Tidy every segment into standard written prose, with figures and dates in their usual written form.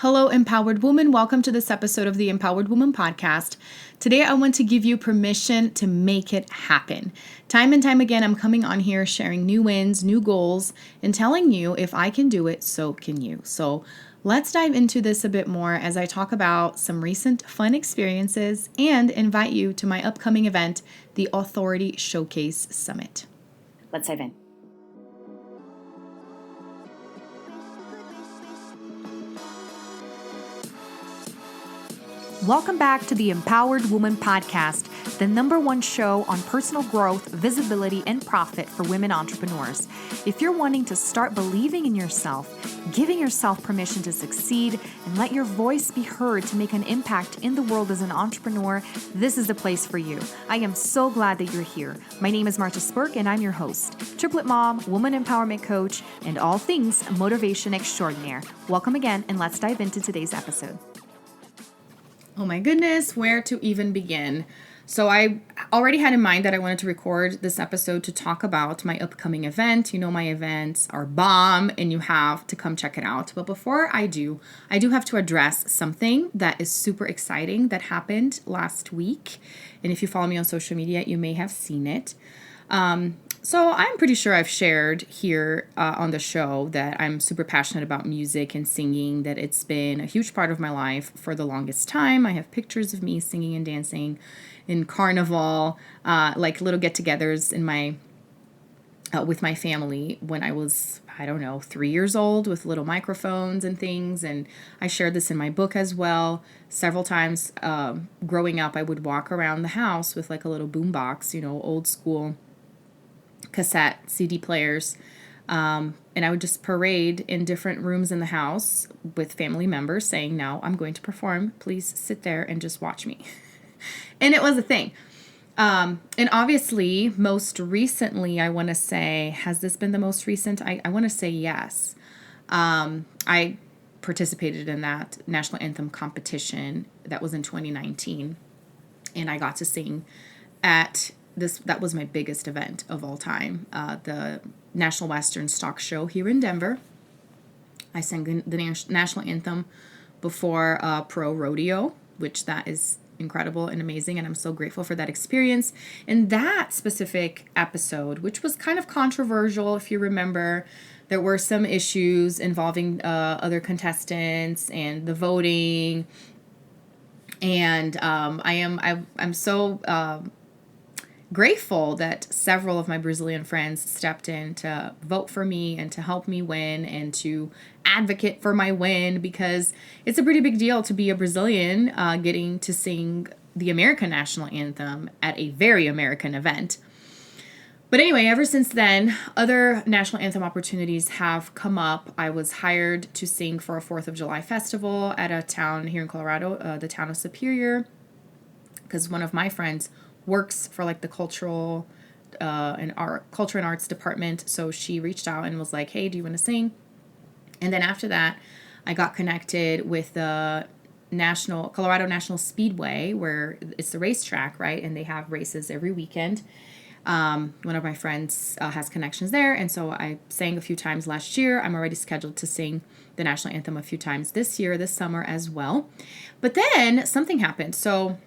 Hello, Empowered Woman. Welcome to this episode of the Empowered Woman podcast. Today, I want to give you permission to make it happen. Time and time again, I'm coming on here sharing new wins, new goals, and telling you if I can do it, so can you. So let's dive into this a bit more as I talk about some recent fun experiences and invite you to my upcoming event, the Authority Showcase Summit. Let's dive in. Welcome back to the Empowered Woman podcast, the #1 show on personal growth, visibility, and profit for women entrepreneurs. If you're wanting to start believing in yourself, giving yourself permission to succeed, and let your voice be heard to make an impact in the world as an entrepreneur, this is the place for you. I am so glad that you're here. My name is Marta Spurk, and I'm your host, triplet mom, woman empowerment coach, and all things motivation extraordinaire. Welcome again, and let's dive into today's episode. Oh my goodness, where to even begin? So I already had in mind that I wanted to record this episode to talk about my upcoming event. You know, my events are bomb and you have to come check it out. But before I do have to address something that is super exciting that happened last week. And if you follow me on social media, you may have seen it. So I'm pretty sure I've shared here on the show that I'm super passionate about music and singing, that it's been a huge part of my life for the longest time. I have pictures of me singing and dancing in carnival, like little get-togethers in my with my family when I was, 3 years old, with little microphones and things. And I shared this in my book as well. Several times growing up, I would walk around the house with like a little boombox, old school cassette CD players, and I would just parade in different rooms in the house with family members saying, "Now I'm going to perform, please sit there and just watch me." And it was a thing. And obviously, most recently, I want to say, has this been the most recent? I want to say yes. I participated in that national anthem competition that was in 2019, and I got to sing at that was my biggest event of all time, the National Western Stock Show here in Denver. I sang the national anthem before Pro Rodeo, which that is incredible and amazing, and I'm so grateful for that experience. And that specific episode, which was kind of controversial, if you remember, there were some issues involving other contestants and the voting, and I'm so grateful that several of my Brazilian friends stepped in to vote for me and to help me win and to advocate for my win, because it's a pretty big deal to be a Brazilian getting to sing the American national anthem at a very American event. But anyway, ever since then, other national anthem opportunities have come up. I was hired to sing for a 4th of July festival at a town here in Colorado, the town of Superior, because one of my friends works for like the culture and arts department. So she reached out and was like, "Hey, do you want to sing?" And then after that, I got connected with the Colorado National Speedway, where it's the racetrack, right? And they have races every weekend. One of my friends has connections there. And so I sang a few times last year. I'm already scheduled to sing the national anthem a few times this summer as well. But then something happened. So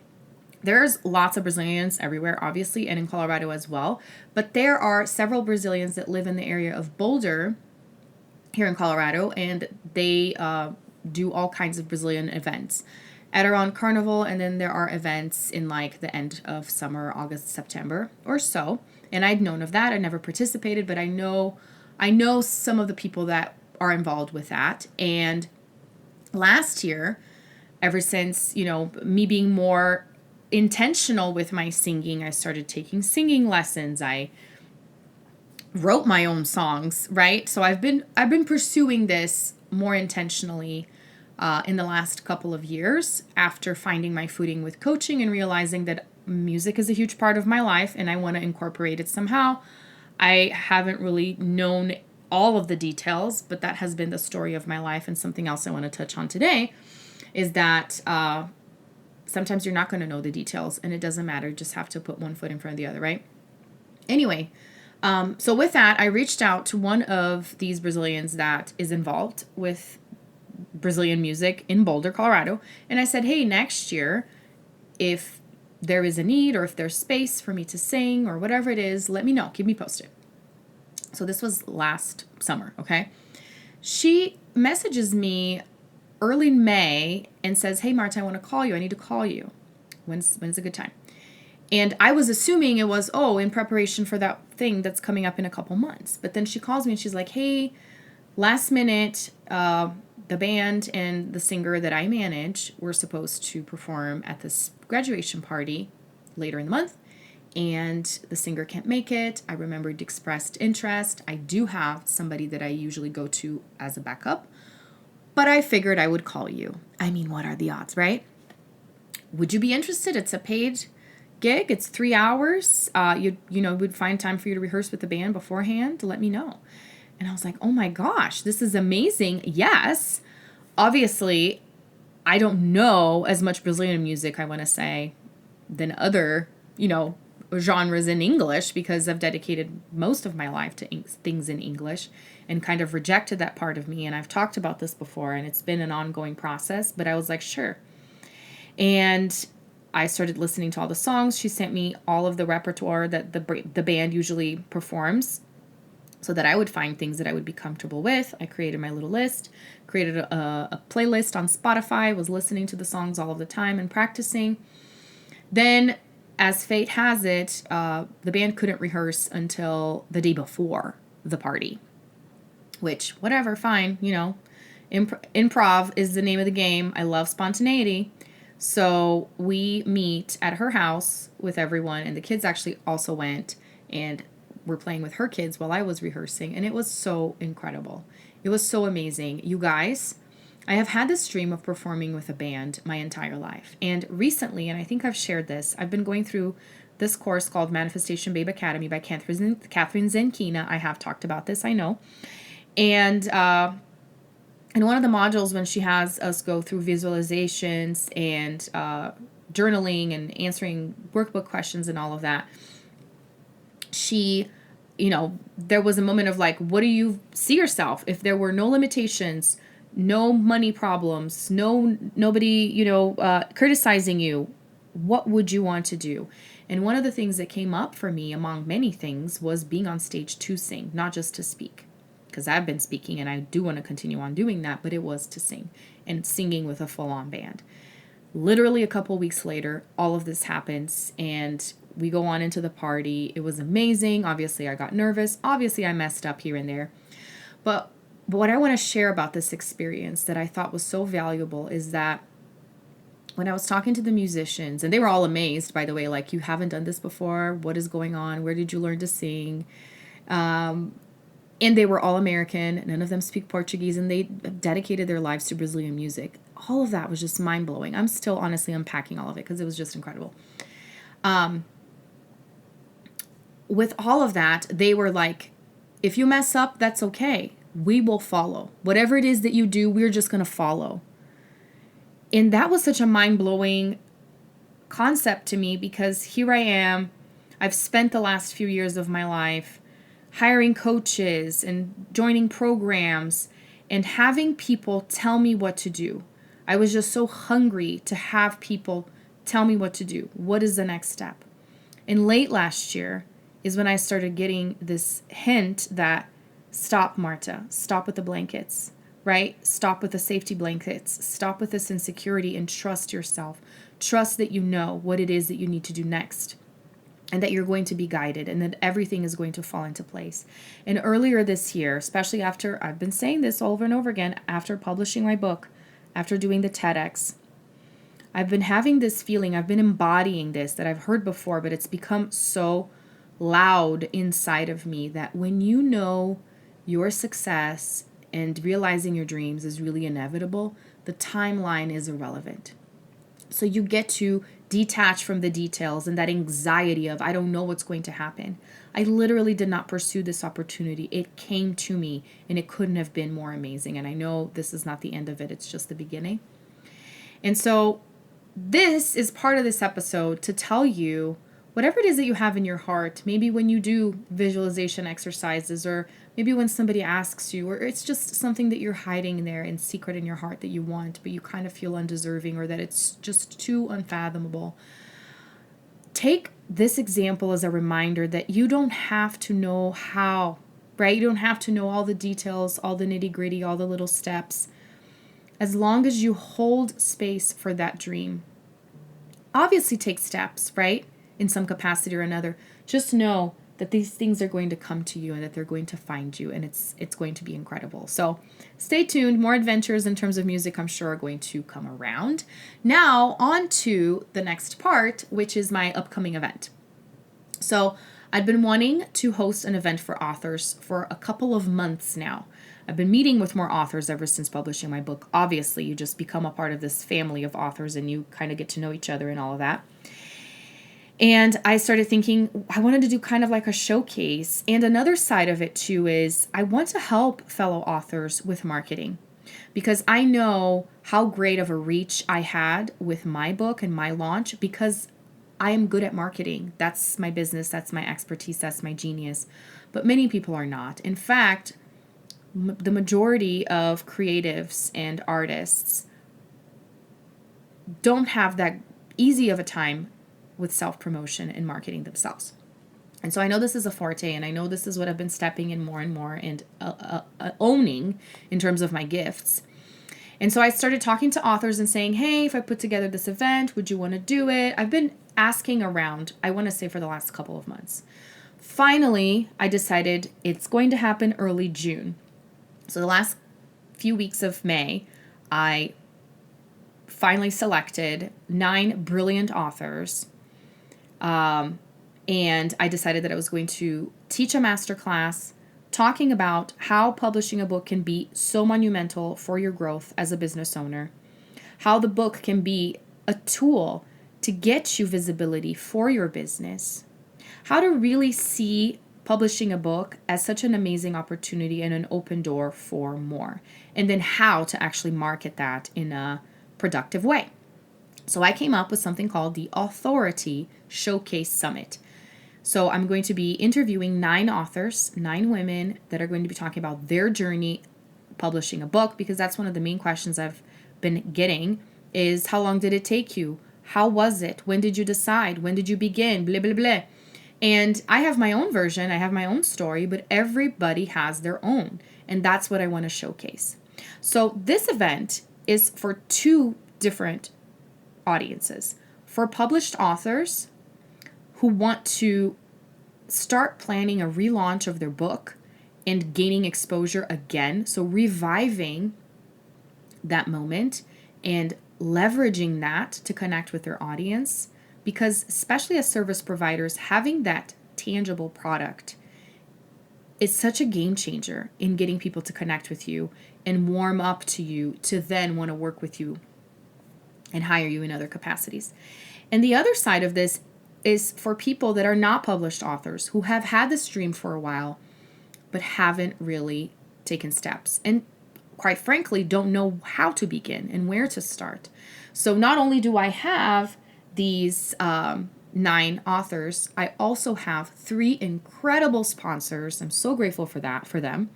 there's lots of Brazilians everywhere, obviously, and in Colorado as well. But there are several Brazilians that live in the area of Boulder here in Colorado, and they do all kinds of Brazilian events at around Carnival. And then there are events in like the end of summer, August, September or so. And I'd known of that. I never participated, but I know some of the people that are involved with that. And last year, ever since, me being more intentional with my singing, I started taking singing lessons. I wrote my own songs, right? So I've been pursuing this more intentionally in the last couple of years, after finding my footing with coaching and realizing that music is a huge part of my life and I want to incorporate it somehow. I haven't really known all of the details, but that has been the story of my life. And something else I want to touch on today is that sometimes you're not going to know the details, and it doesn't matter. You just have to put one foot in front of the other, right? Anyway, so with that, I reached out to one of these Brazilians that is involved with Brazilian music in Boulder, Colorado. And I said, hey, next year, if there is a need or if there's space for me to sing or whatever it is, let me know. Keep me posted. So this was last summer, okay? She messages me early May and says, hey, Marta, I want to call you. I need to call you. When's a good time? And I was assuming it was, in preparation for that thing that's coming up in a couple months. But then she calls me and she's like, hey, last minute, the band and the singer that I manage were supposed to perform at this graduation party later in the month. And the singer can't make it. I remembered expressed interest. I do have somebody that I usually go to as a backup. But I figured I would call you. I mean, what are the odds, right? Would you be interested? It's a paid gig. It's 3 hours. Would find time for you to rehearse with the band beforehand to let me know. And I was like, oh my gosh, this is amazing. Yes. Obviously, I don't know as much Brazilian music, I want to say, than other, genres in English, because I've dedicated most of my life to things in English and kind of rejected that part of me. And I've talked about this before, and it's been an ongoing process, but I was like, sure. And I started listening to all the songs. She sent me all of the repertoire that the band usually performs so that I would find things that I would be comfortable with. I created my little list, created a playlist on Spotify, was listening to the songs all of the time and practicing. Then, as fate has it, the band couldn't rehearse until the day before the party, which, whatever, fine, improv is the name of the game. I love spontaneity. So we meet at her house with everyone, and the kids actually also went and were playing with her kids while I was rehearsing, and it was so incredible. It was so amazing. You guys, I have had this dream of performing with a band my entire life. And recently, and I think I've shared this, I've been going through this course called Manifestation Babe Academy by Catherine Zenkina. I have talked about this, I know. And in one of the modules, when she has us go through visualizations and journaling and answering workbook questions and all of that, she, there was a moment of like, what do you see yourself? If there were no limitations, no money problems, nobody, criticizing you, what would you want to do? And one of the things that came up for me, among many things, was being on stage to sing, not just to speak. Because I've been speaking and I do want to continue on doing that, but it was to sing and singing with a full-on band. Literally a couple weeks later, all of this happens and we go on into the party. It was amazing. Obviously, I got nervous. Obviously, I messed up here and there. But what I want to share about this experience that I thought was so valuable is that when I was talking to the musicians, and they were all amazed, by the way, like, you haven't done this before. What is going on? Where did you learn to sing? And they were all American. None of them speak Portuguese, and they dedicated their lives to Brazilian music. All of that was just mind-blowing. I'm still honestly unpacking all of it because it was just incredible. With all of that, they were like, if you mess up, that's okay. We will follow. Whatever it is that you do, we're just going to follow. And that was such a mind-blowing concept to me because here I am. I've spent the last few years of my life hiring coaches and joining programs and having people tell me what to do. I was just so hungry to have people tell me what to do. What is the next step? And late last year is when I started getting this hint that stop, Marta, stop with the blankets, right? Stop with the safety blankets, stop with this insecurity and trust yourself. Trust that you know what it is that you need to do next and that you're going to be guided and that everything is going to fall into place. And earlier this year, especially after, I've been saying this over and over again, after publishing my book, after doing the TEDx, I've been having this feeling, I've been embodying this that I've heard before, but it's become so loud inside of me that when you know your success and realizing your dreams is really inevitable, the timeline is irrelevant. So you get to detach from the details and that anxiety of, I don't know what's going to happen. I literally did not pursue this opportunity. It came to me and it couldn't have been more amazing. And I know this is not the end of it. It's just the beginning. And so this is part of this episode to tell you whatever it is that you have in your heart, maybe when you do visualization exercises or maybe when somebody asks you, or it's just something that you're hiding there in secret in your heart that you want, but you kind of feel undeserving, or that it's just too unfathomable. Take this example as a reminder that you don't have to know how, right? You don't have to know all the details, all the nitty-gritty, all the little steps. As long as you hold space for that dream. Obviously take steps, right? In some capacity or another. Just know that these things are going to come to you and that they're going to find you, and it's going to be incredible. So stay tuned. More adventures in terms of music, I'm sure, are going to come around. Now on to the next part, which is my upcoming event. So I've been wanting to host an event for authors for a couple of months now. I've been meeting with more authors ever since publishing my book. Obviously, you just become a part of this family of authors and you kind of get to know each other and all of that. And I started thinking I wanted to do kind of like a showcase. And another side of it too is I want to help fellow authors with marketing, because I know how great of a reach I had with my book and my launch, because I am good at marketing. That's my business. That's my expertise. That's my genius. But many people are not. In fact, the majority of creatives and artists don't have that easy of a time with self-promotion and marketing themselves. And so I know this is a forte, and I know this is what I've been stepping in more and more and owning in terms of my gifts. And so I started talking to authors and saying, hey, if I put together this event, would you want to do it? I've been asking around, I want to say, for the last couple of months. Finally, I decided it's going to happen early June. So the last few weeks of May, I finally selected 9 brilliant authors, and I decided that I was going to teach a masterclass talking about how publishing a book can be so monumental for your growth as a business owner, how the book can be a tool to get you visibility for your business, how to really see publishing a book as such an amazing opportunity and an open door for more, and then how to actually market that in a productive way. So I came up with something called the Authority Showcase Summit. So I'm going to be interviewing 9 authors, 9 women that are going to be talking about their journey publishing a book, because that's one of the main questions I've been getting is, how long did it take you? How was it? When did you decide? When did you begin? Blah, blah, blah. And I have my own version, I have my own story, but everybody has their own. And that's what I want to showcase. So this event is for 2 different audiences. For published authors who want to start planning a relaunch of their book and gaining exposure again. So reviving that moment and leveraging that to connect with their audience. Because especially as service providers, having that tangible product is such a game changer in getting people to connect with you and warm up to you to then want to work with you and hire you in other capacities. And the other side of this is for people that are not published authors who have had this dream for a while but haven't really taken steps and quite frankly don't know how to begin and where to start. So not only do I have these 9 authors, I also have 3 incredible sponsors. I'm so grateful for them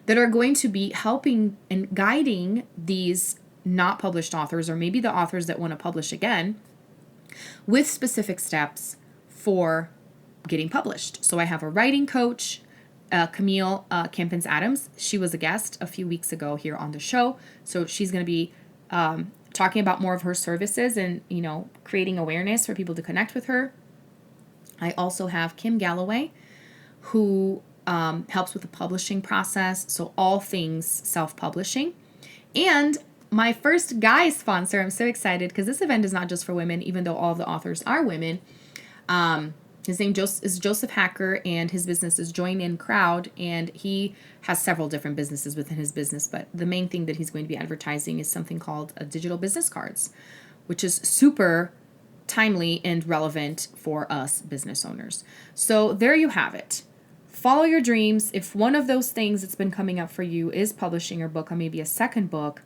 that are going to be helping and guiding these not published authors, or maybe the authors that want to publish again, with specific steps for getting published. So I have a writing coach, Camille Campins Adams. She was a guest a few weeks ago here on the show. So she's going to be talking about more of her services and, creating awareness for people to connect with her. I also have Kim Galloway, who helps with the publishing process. So all things self-publishing. And my first guy sponsor, I'm so excited because this event is not just for women, even though all of the authors are women. His name is Joseph Hacker, and his business is Join In Crowd, and he has several different businesses within his business, but the main thing that he's going to be advertising is something called digital business cards, which is super timely and relevant for us business owners. So there you have it. Follow your dreams. If one of those things that's been coming up for you is publishing your book or maybe a second book,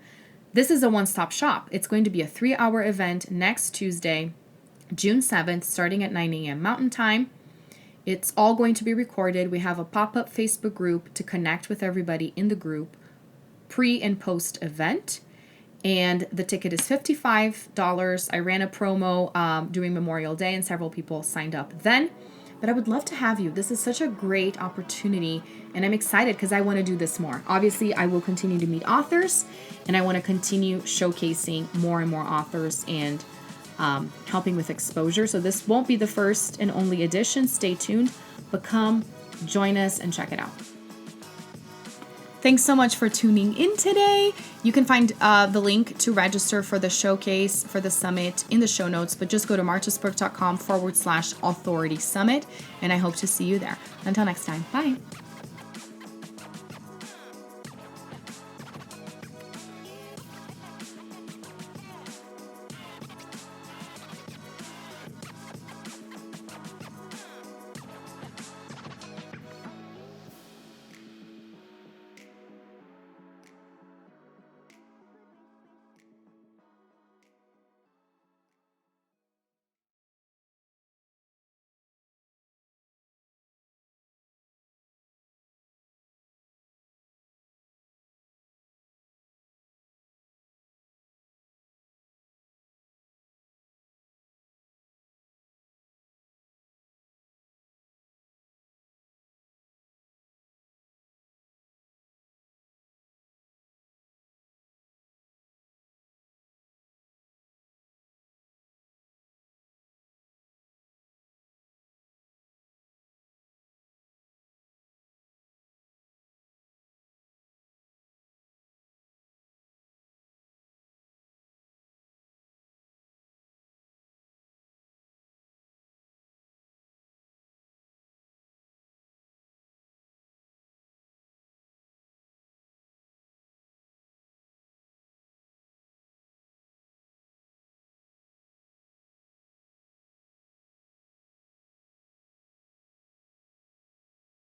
this is a one-stop shop. It's going to be a 3-hour event next Tuesday, June 7th, starting at 9 a.m. Mountain Time. It's all going to be recorded. We have a pop-up Facebook group to connect with everybody in the group pre and post event. And the ticket is $55. I ran a promo during Memorial Day and several people signed up then. But I would love to have you. This is such a great opportunity and I'm excited because I want to do this more. Obviously, I will continue to meet authors and I want to continue showcasing more and more authors and helping with exposure. So this won't be the first and only edition. Stay tuned, but come join us and check it out. Thanks so much for tuning in today. You can find the link to register for the showcase for the summit in the show notes, but just go to marchesburg.com/authority summit, and I hope to see you there. Until next time, bye.